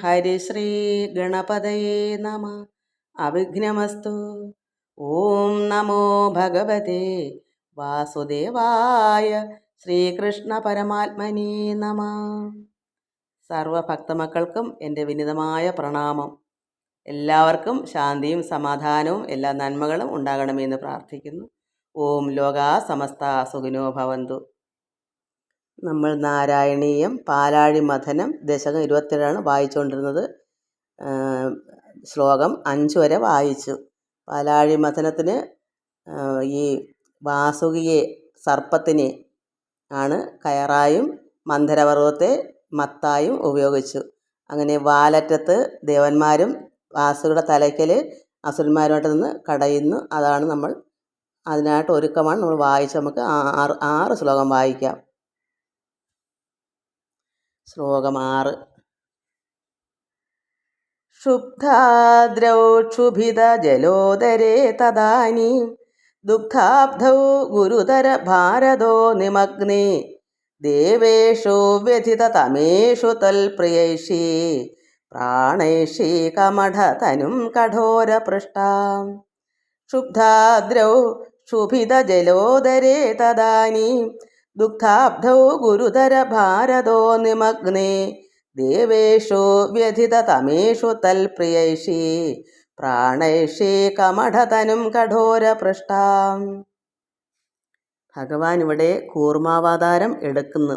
ഹരിശ്രീ ഗണപതയേ നമ. അവിഘ്നമസ്തു. ഓം നമോ ഭഗവതേ വാസുദേവായ. ശ്രീകൃഷ്ണ പരമാത്മനേ നമ. സർവഭക്തമക്കൾക്കും എൻ്റെ വിനീതമായ പ്രണാമം. എല്ലാവർക്കും ശാന്തിയും സമാധാനവും എല്ലാ നന്മകളും ഉണ്ടാകണമെന്ന് പ്രാർത്ഥിക്കുന്നു. ഓം ലോകാ സമസ്ത സുഖിനോ ഭവന്തു. നമ്മൾ നാരായണീയം പാലാഴി മഥനം ദശകം 27 വായിച്ചുകൊണ്ടിരുന്നത്. ശ്ലോകം 5 വരെ വായിച്ചു. പാലാഴി മഥനത്തിന് ഈ വാസുകിയെ സർപ്പത്തിനെ ആണ് കയറായും മന്ധരപർവ്വത്തെ മത്തായും ഉപയോഗിച്ചു. അങ്ങനെ വാലറ്റത്ത് ദേവന്മാരും വാസുകിയുടെ തലയ്ക്കൽ അസുരന്മാരുമായിട്ട് നിന്ന് കടയുന്നു. അതാണ് നമ്മൾ അതിനായിട്ട് ഒരുക്കമാണ് നമ്മൾ വായിച്ച് നമുക്ക് 6 ശ്ലോകം വായിക്കാം. ശ്ലോകം 6. ക്ഷുബ്ധാദ്രൗ ക്ഷുഭിത ജലോദരേ തദാനീം ദുഗ്ധാബ്ധൗ ഗുരുതര ഭാരതോ നിമഗ്നേ ദേവേഷു വ്യഥിത തമേഷു തൽപ്രിയൈഷീ പ്രാണൈഷീ കമഠതനും കഠോരപൃഷ്ടാം. ക്ഷുബ്ധാദ്രൗ ക്ഷുഭിത ജലോദരേ തദാനീം ദുഗ്ധാബ്ധൗ ഗുരുതര ഭാരതോ നിമഗ്നേ ദേവേഷു വ്യഥിത തമേഷു തൽപ്രിയൈഷീ പ്രാണൈഷീ കമഠതനും കഠോരപൃഷ്ടാം. ഭഗവാൻ ഇവിടെ കൂർമാവതാരം എടുക്കുന്നു.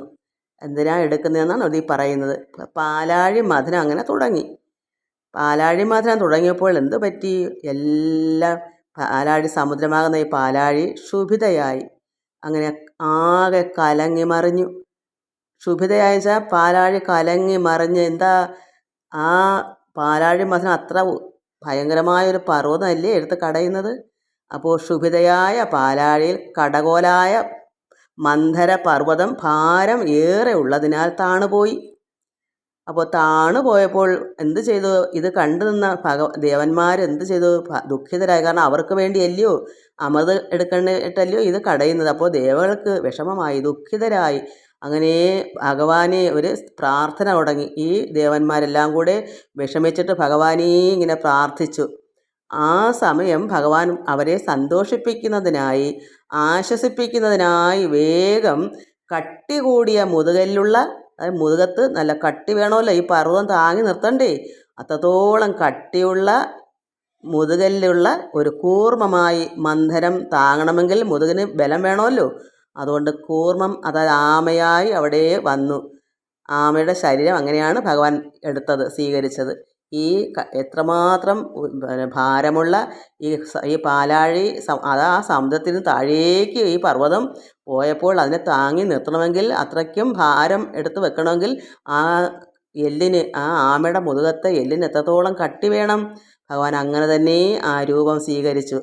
എന്തിനാണ് എടുക്കുന്നതെന്നാണ് ഇവിടെ പറയുന്നത്. പാലാഴി മഥനം അങ്ങനെ തുടങ്ങി. പാലാഴി മഥനം തുടങ്ങിയപ്പോൾ എന്ത് പറ്റി? എല്ലാം പാലാഴി സമുദ്രമാകുന്ന ഈ പാലാഴി ക്ഷുഭിതയായി. അങ്ങനെ ആകെ കലങ്ങി മറിഞ്ഞു. ക്ഷുഭിതയായ വെച്ചാൽ പാലാഴി കലങ്ങി മറിഞ്ഞ് എന്താ ആ പാലാഴി മഥനം അത്ര ഭയങ്കരമായൊരു പർവ്വതമല്ലേ എടുത്ത് കടയുന്നത്. അപ്പോൾ ക്ഷുഭിതയായ പാലാഴിയിൽ കടകോലായ മന്ധര പർവ്വതം ഭാരം ഏറെ ഉള്ളതിനാൽ താണുപോയി. അപ്പോൾ താണുപോയപ്പോൾ എന്ത് ചെയ്തു? ഇത് കണ്ടു നിന്ന ദേവന്മാരെന്ത് ചെയ്തു? ദുഃഖിതരായി. കാരണം അവർക്ക് വേണ്ടിയല്ലയോ അമൃത് എടുക്കേണ്ടിട്ടല്ലയോ ഇത് കടയുന്നത്. അപ്പോൾ ദേവകൾക്ക് വിഷമമായി, ദുഃഖിതരായി. അങ്ങനെ ഭഗവാനെ ഒരു പ്രാർത്ഥന തുടങ്ങി. ഈ ദേവന്മാരെല്ലാം കൂടെ വിഷമിച്ചിട്ട് ഭഗവാനെ ഇങ്ങനെ പ്രാർത്ഥിച്ചു. ആ സമയം ഭഗവാൻ അവരെ സന്തോഷിപ്പിക്കുന്നതിനായി ആശ്വസിപ്പിക്കുന്നതിനായി വേഗം കട്ടി കൂടിയ മുതുകല്ലുള്ള, അതായത് മുതുകത്ത് നല്ല കട്ടി വേണമല്ലോ ഈ പർവ്വതം താങ്ങി നിർത്തണ്ടേ, അത്രത്തോളം കട്ടിയുള്ള മുതുകല്ലുള്ള ഒരു കൂർമ്മമായി മന്ധരം താങ്ങണമെങ്കിൽ മുതുകിന് ബലം വേണമല്ലോ. അതുകൊണ്ട് കൂർമ്മം, അതായത് ആമയായി അവിടെ വന്നു. ആമയുടെ ശരീരം അങ്ങനെയാണ് ഭഗവാൻ എടുത്തത്, സ്വീകരിച്ചത്. ഈ എത്രമാത്രം ഭാരമുള്ള ഈ പാലാഴി അത് ആ സമുദ്രത്തിന് താഴേക്ക് ഈ പർവ്വതം പോയപ്പോൾ അതിനെ താങ്ങി നിർത്തണമെങ്കിൽ, അത്രയ്ക്കും ഭാരം എടുത്ത് വെക്കണമെങ്കിൽ ആ എല്ലിന്, ആ ആമയുടെ മുതുകത്തെ എല്ലിന് എത്രത്തോളം കട്ടി വേണം. ഭഗവാൻ അങ്ങനെ തന്നെ ആ രൂപം സ്വീകരിച്ചു.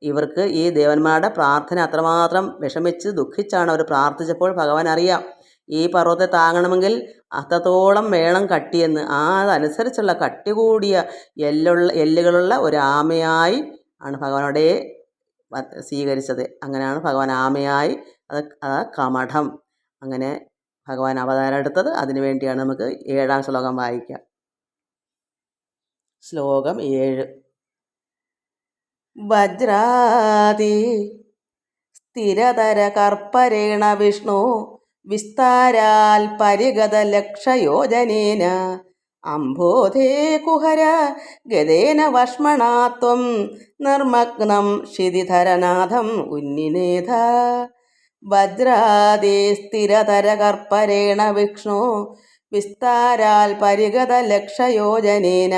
ഇവർക്ക് ഈ ദേവന്മാരുടെ പ്രാർത്ഥന അത്രമാത്രം വിഷമിച്ച് ദുഃഖിച്ചാണ് അവർ പ്രാർത്ഥിച്ചപ്പോൾ ഭഗവാൻ അറിയാം ഈ പർവ്വതത്തെ താങ്ങണമെങ്കിൽ അത്രത്തോളം വേണം കട്ടിയെന്ന്. അതനുസരിച്ചുള്ള കട്ടി കൂടിയ എല്ലുകളുള്ള ഒരു ആമയായി ആണ് ഭഗവാനോടെ സ്വീകരിച്ചത്. അങ്ങനെയാണ് ഭഗവാൻ ആമയായി, അത് കമഠം, അങ്ങനെ ഭഗവാൻ അവതാരം എടുത്തത്. അതിനു വേണ്ടിയാണ്. നമുക്ക് 7-ാം ശ്ലോകം വായിക്കാം. ശ്ലോകം 7. വജ്രാതി സ്ഥിരതര കർപ്പരേണ വിഷ്ണു വിസ്താരാൽ പരിഗത ലക്ഷയോജനേന അംബോധേ കുഹര ഗതേന വഷ്മണാത്വം നിർമഗ്നം ക്ഷിതിധരനാഥം ഉന്നിനേധ. വജ്രാതി സ്ഥിരതര കർപ്പരേണ വിഷ്ണു വിസ്താരാൽ പരിഗത ലക്ഷയോജനേന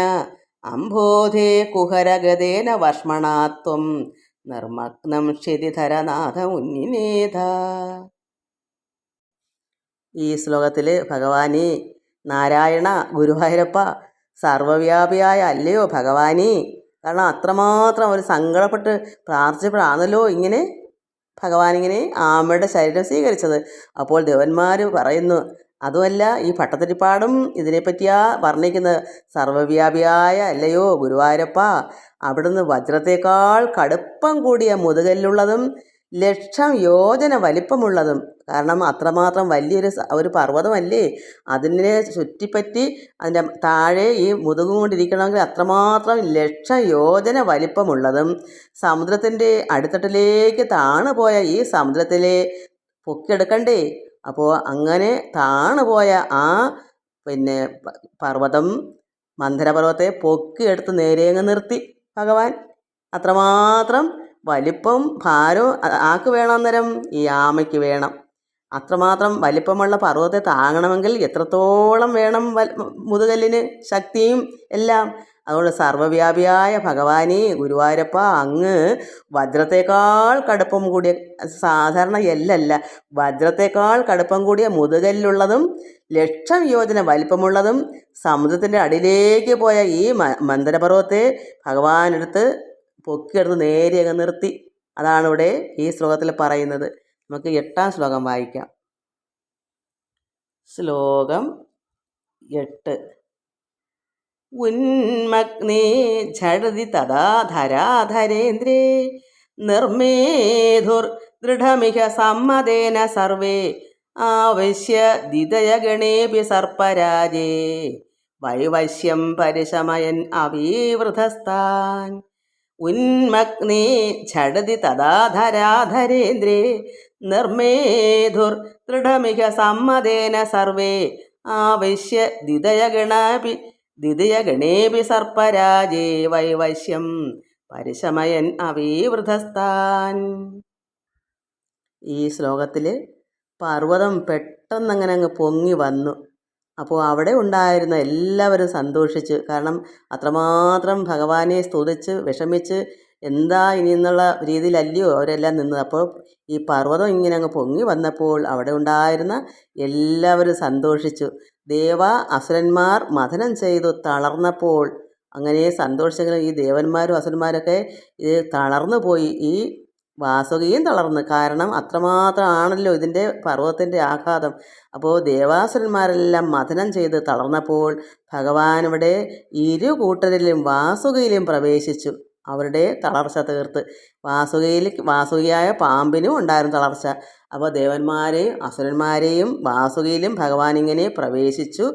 അംബോധേ കുഹരഗതേന വഷ്മണാത്വം നിർമഗ്നം ക്ഷിതിധരനാഥ ഉന്നിനേധ. ഈ ശ്ലോകത്തിൽ ഭഗവാനെ നാരായണ ഗുരുവായൂരപ്പ സർവവ്യാപിയായ അല്ലയോ ഭഗവാനെ. കാരണം അത്രമാത്രം ഒരു സങ്കടപ്പെട്ട് പ്രാർത്ഥിച്ചപ്പോഴാണല്ലോ ഇങ്ങനെ ഭഗവാനിങ്ങനെ ആമയുടെ ശരീരം സ്വീകരിച്ചത്. അപ്പോൾ ദേവന്മാർ പറയുന്നു, അതുമല്ല ഈ ഭട്ടതിരിപ്പാടും ഇതിനെപ്പറ്റിയാ വർണ്ണിക്കുന്നത്. സർവവ്യാപിയായ അല്ലയോ ഗുരുവായൂരപ്പ, അവിടുന്ന് വജ്രത്തേക്കാൾ കടുപ്പം കൂടിയ മുതുകല്ലുള്ളതും ലക്ഷം യോജന വലിപ്പമുള്ളതും. കാരണം അത്രമാത്രം വലിയൊരു ഒരു പർവ്വതമല്ലേ, അതിനെ ചുറ്റിപ്പറ്റി അതിൻ്റെ താഴെ ഈ മുതുകും കൊണ്ടിരിക്കണമെങ്കിൽ അത്രമാത്രം ലക്ഷം യോജന വലിപ്പമുള്ളതും സമുദ്രത്തിൻ്റെ അടിത്തട്ടിലേക്ക് താണുപോയ ഈ സമുദ്രത്തിലെ പൊക്കിയെടുക്കണ്ടേ. അപ്പോൾ അങ്ങനെ താണുപോയ ആ പിന്നെ പർവ്വതം മന്ദരപർവ്വത്തെ പൊക്കിയെടുത്ത് നേരെയങ്ങ് നിർത്തി ഭഗവാൻ. അത്രമാത്രം വലിപ്പം ഭാരവും ആർക്ക് വേണം അന്നേരം? ഈ ആമയ്ക്ക് വേണം. അത്രമാത്രം വലിപ്പമുള്ള പർവ്വതത്തെ താങ്ങണമെങ്കിൽ എത്രത്തോളം വേണം മുതുകല്ലിന് ശക്തിയും എല്ലാം. അതുകൊണ്ട് സർവ്വവ്യാപിയായ ഭഗവാനെ ഗുരുവായൂരപ്പ, അങ്ങ് വജ്രത്തേക്കാൾ കടുപ്പം കൂടിയ, സാധാരണ എല്ലല്ല, വജ്രത്തേക്കാൾ കടുപ്പം കൂടിയ മുതുകല്ലുള്ളതും ലക്ഷം യോജന വലിപ്പമുള്ളതും സമുദ്രത്തിൻ്റെ അടിയിലേക്ക് പോയ ഈ മന്ദരപർവ്വത്തെ ഭഗവാനെടുത്ത് പൊക്കിയെടുത്ത് നേരെ അങ്ങ് നിർത്തി. അതാണ് ഇവിടെ ഈ ശ്ലോകത്തിൽ പറയുന്നത്. നമുക്ക് 8-ാം ശ്ലോകം വായിക്കാം. ശ്ലോകം 8. ഉന്മഗ്നേ ഝടതി തഥാ ധരാധരേന്ദ്രേ നിർമേധുർ ദൃഢമിഹ സമ്മതേന സർവേ ആവശ്യ ദിതയഗണേഭ്യ സർപ്പരാജേ വൈവശ്യം പരിശമയൻ അവീവൃതസ്ഥാൻ. ഉന്മഗ്നേ ഝടതി തഥാ ധരാധരേന്ദ്രേ നിർമേധുർ ദൃഢമിഹ സമ്മതേന സർവേ ആവശ്യ ദിതയഗണേഭി സർപ്പരാജേ വൈവശ്യം പരിശമയൻ അവീവൃതസ്ഥാൻ. ഈ ശ്ലോകത്തിൽ പർവ്വതം പെട്ടെന്നങ്ങനെ അങ്ങ് പൊങ്ങി വന്നു. അപ്പോൾ അവിടെ ഉണ്ടായിരുന്ന എല്ലാവരും സന്തോഷിച്ചു. കാരണം അത്രമാത്രം ഭഗവാനെ സ്തുതിച്ച് വിഷമിച്ച് എന്താ ഇനി എന്നുള്ള രീതിയിലല്ലയോ അവരെല്ലാം നിന്നത്. അപ്പോൾ ഈ പർവ്വതം ഇങ്ങനെ അങ്ങ് പൊങ്ങി വന്നപ്പോൾ അവിടെ ഉണ്ടായിരുന്ന എല്ലാവരും സന്തോഷിച്ചു. ദേവ അസുരന്മാർ മഥനം ചെയ്തു തളർന്നപ്പോൾ അങ്ങനെ സന്തോഷിച്ചെങ്കിലും ഈ ദേവന്മാരും അസുരന്മാരൊക്കെ ഇത് തളർന്നു പോയി. ഈ വാസുകിയും തളർന്ന്. കാരണം അത്രമാത്രം ആണല്ലോ ഇതിൻ്റെ പർവ്വതത്തിൻ്റെ ആഘാതം. അപ്പോൾ ദേവാസുരന്മാരെല്ലാം മഥനം ചെയ്ത് തളർന്നപ്പോൾ ഭഗവാൻ ഇവിടെ ഇരു കൂട്ടരിലും വാസുകിയിലും പ്രവേശിച്ചു. അവരുടെ തളർച്ച തീർത്ത്. വാസുകിയായ പാമ്പിനും ഉണ്ടായിരുന്നു തളർച്ച. അപ്പോൾ ദേവന്മാരെയും അസുരന്മാരെയും വാസുകിയിലും ഭഗവാൻ ഇങ്ങനെ പ്രവേശിച്ചു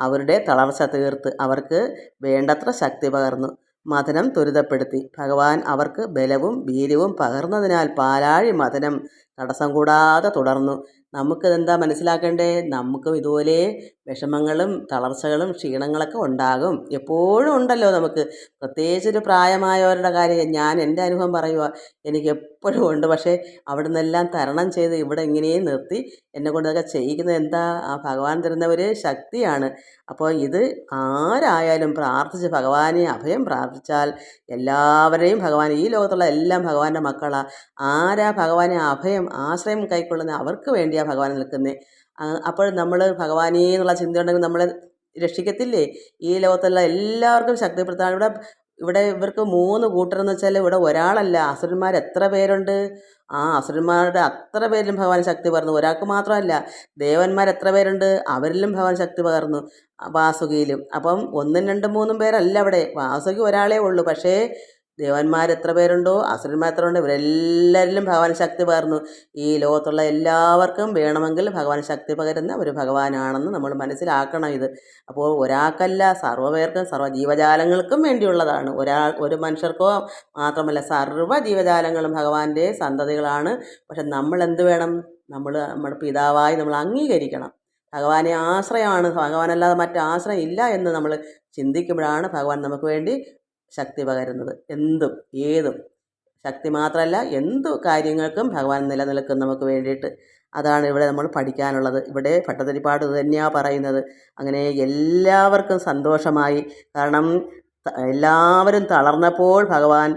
അവരുടെ തളർച്ച തീർത്ത് അവർക്ക് വേണ്ടത്ര ശക്തി പകർന്നു. മഥനം ത്വരിതപ്പെടുത്തി. ഭഗവാൻ അവർക്ക് ബലവും വീര്യവും പകർന്നതിനാൽ പാലാഴി മഥനം തടസ്സം കൂടാതെ തുടർന്നു. നമുക്കിതെന്താ മനസ്സിലാക്കേണ്ടേ? നമുക്കും ഇതുപോലെ വിഷമങ്ങളും തളർച്ചകളും ക്ഷീണങ്ങളൊക്കെ ഉണ്ടാകും. എപ്പോഴും ഉണ്ടല്ലോ നമുക്ക്. പ്രത്യേകിച്ചൊരു പ്രായമായവരുടെ കാര്യം ഞാൻ എൻ്റെ അനുഭവം പറയുക, എനിക്ക് എപ്പോഴും ഉണ്ട്. പക്ഷേ അവിടെ നിന്നെല്ലാം തരണം ചെയ്ത് ഇവിടെ ഇങ്ങനെയും നിർത്തി എന്നെ കൊണ്ടൊക്കെ ചെയ്യിക്കുന്നത് എന്താ? ആ ഭഗവാൻ തരുന്ന ഒരു ശക്തിയാണ്. അപ്പോൾ ഇത് ആരായാലും പ്രാർത്ഥിച്ച് ഭഗവാനെ അഭയം പ്രാർത്ഥിച്ചാൽ എല്ലാവരെയും ഭഗവാൻ, ഈ ലോകത്തുള്ള എല്ലാം ഭഗവാന്റെ മക്കളാണ്. ആരാ ഭഗവാനെ അഭയം ആശ്രയം കൈക്കൊള്ളുന്നത് അവർക്ക് വേണ്ടിയാണ് ഭഗവാൻ നിൽക്കുന്നത്. അപ്പോൾ നമ്മൾ ഭഗവാനേ എന്നുള്ള ചിന്തയുണ്ടെങ്കിൽ നമ്മളെ രക്ഷിക്കത്തില്ലേ? ഈ ലോകത്തുള്ള എല്ലാവർക്കും ശക്തിപ്പെടുത്താൻ ഇവിടെ ഇവർക്ക് 3 കൂട്ടരെന്ന് വെച്ചാൽ ഇവിടെ ഒരാളല്ല, അസുരന്മാർ എത്ര പേരുണ്ട്. ആ അസുരന്മാരുടെ അത്ര പേരിലും ഭഗവാൻ ശക്തി പകർന്നു. ഒരാൾക്ക് മാത്രമല്ല, ദേവന്മാർ എത്ര പേരുണ്ട്, അവരിലും ഭഗവാൻ ശക്തി പകർന്നു. വാസുകിയിലും. അപ്പം 1, 2, 3 പേരല്ല അവിടെ, വാസുകി ഒരാളേ ഉള്ളൂ. പക്ഷേ ദേവന്മാർ എത്ര പേരുണ്ടോ അസുരന്മാർ എത്ര ഉണ്ട്, ഇവരെല്ലാവരിലും ഭഗവാൻ ശക്തി പകർന്നു. ഈ ലോകത്തുള്ള എല്ലാവർക്കും വേണമെങ്കിൽ ഭഗവാൻ ശക്തി പകരുന്ന ഒരു ഭഗവാനാണെന്ന് നമ്മൾ മനസ്സിലാക്കണം ഇത്. അപ്പോൾ ഒരാൾക്കല്ല, സർവ്വപേർക്കും സർവ്വ ജീവജാലങ്ങൾക്കും വേണ്ടിയുള്ളതാണ്. ഒരു മനുഷ്യർക്കോ മാത്രമല്ല, സർവ്വ ജീവജാലങ്ങളും ഭഗവാന്റെ സന്തതികളാണ്. പക്ഷെ നമ്മൾ എന്ത് വേണം? നമ്മുടെ പിതാവായി നമ്മൾ അംഗീകരിക്കണം. ഭഗവാനെ ആശ്രയമാണ്, ഭഗവാനല്ലാതെ മറ്റാശ്രയം ഇല്ല എന്ന് നമ്മൾ ചിന്തിക്കുമ്പോഴാണ് ഭഗവാൻ നമുക്ക് വേണ്ടി ശക്തി പകരുന്നത്. എന്തും ഏതും ശക്തി മാത്രമല്ല, എന്തു കാര്യങ്ങൾക്കും ഭഗവാൻ നിലനിൽക്കും നമുക്ക് വേണ്ടിയിട്ട്. അതാണ് ഇവിടെ നമ്മൾ പഠിക്കാനുള്ളത്. ഇവിടെ ഭട്ടതിരിപ്പാട് ഇത് തന്നെയാണ് പറയുന്നത്. അങ്ങനെ എല്ലാവർക്കും സന്തോഷമായി. കാരണം എല്ലാവരും തളർന്നപ്പോൾ ഭഗവാൻ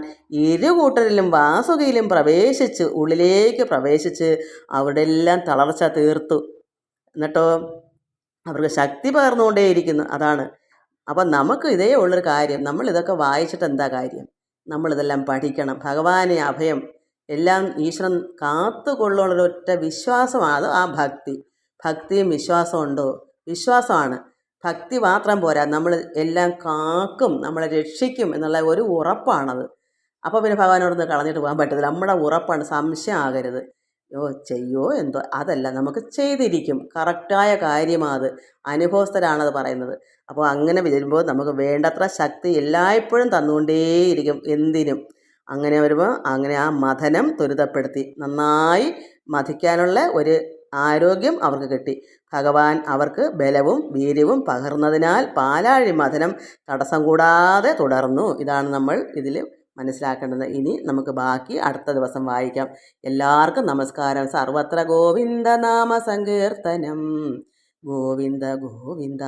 ഇരു കൂട്ടരിലും വാസുകിയിലും പ്രവേശിച്ച് ഉള്ളിലേക്ക് പ്രവേശിച്ച് അവിടെ എല്ലാം തളർച്ച തീർത്തു. എന്നിട്ടോ അവർക്ക് ശക്തി പകർന്നുകൊണ്ടേയിരിക്കുന്നു. അതാണ്. അപ്പം നമുക്ക് ഇതേ ഉള്ളൊരു കാര്യം, നമ്മളിതൊക്കെ വായിച്ചിട്ട് എന്താ കാര്യം? നമ്മളിതെല്ലാം പഠിക്കണം. ഭഗവാനെ അഭയം എല്ലാം ഈശ്വരൻ കാത്തുകൊള്ളുള്ളൊരൊറ്റ വിശ്വാസമാണ് ആ ഭക്തി. ഭക്തിയും വിശ്വാസവും ഉണ്ടോ? വിശ്വാസമാണ്. ഭക്തി മാത്രം പോരാ, നമ്മൾ എല്ലാം കാക്കും, നമ്മളെ രക്ഷിക്കും എന്നുള്ള ഒരു ഉറപ്പാണത്. അപ്പോൾ പിന്നെ ഭഗവാനോടൊന്ന് കളഞ്ഞിട്ട് പോകാൻ പറ്റത്തില്ല. നമ്മുടെ ഉറപ്പാണ്, സംശയം ആകരുത്. ചെയ്യോ എന്തോ അതല്ല, നമുക്ക് ചെയ്തിരിക്കും. കറക്റ്റായ കാര്യമാണ് അത്. അനുഭവസ്ഥരാണത് പറയുന്നത്. അപ്പോൾ അങ്ങനെ വരുമ്പോൾ നമുക്ക് വേണ്ടത്ര ശക്തി എല്ലായ്പ്പോഴും തന്നുകൊണ്ടേയിരിക്കും എന്തിനും. അങ്ങനെ വരുമ്പോൾ അങ്ങനെ ആ മഥനം ത്വരിതപ്പെടുത്തി നന്നായി മഥിക്കാനുള്ള ഒരു ആരോഗ്യം അവർക്ക് കിട്ടി. ഭഗവാൻ അവർക്ക് ബലവും വീര്യവും പകർന്നതിനാൽ പാലാഴി മഥനം തടസ്സം കൂടാതെ തുടർന്നു. ഇതാണ് നമ്മൾ ഇതിൽ മനസ്സിലാക്കേണ്ടത്. ഇനി നമുക്ക് ബാക്കി അടുത്ത ദിവസം വായിക്കാം. എല്ലാവർക്കും നമസ്കാരം. സർവത്ര ഗോവിന്ദ നാമ സങ്കീർത്തനം. ഗോവിന്ദ ഗോവിന്ദ.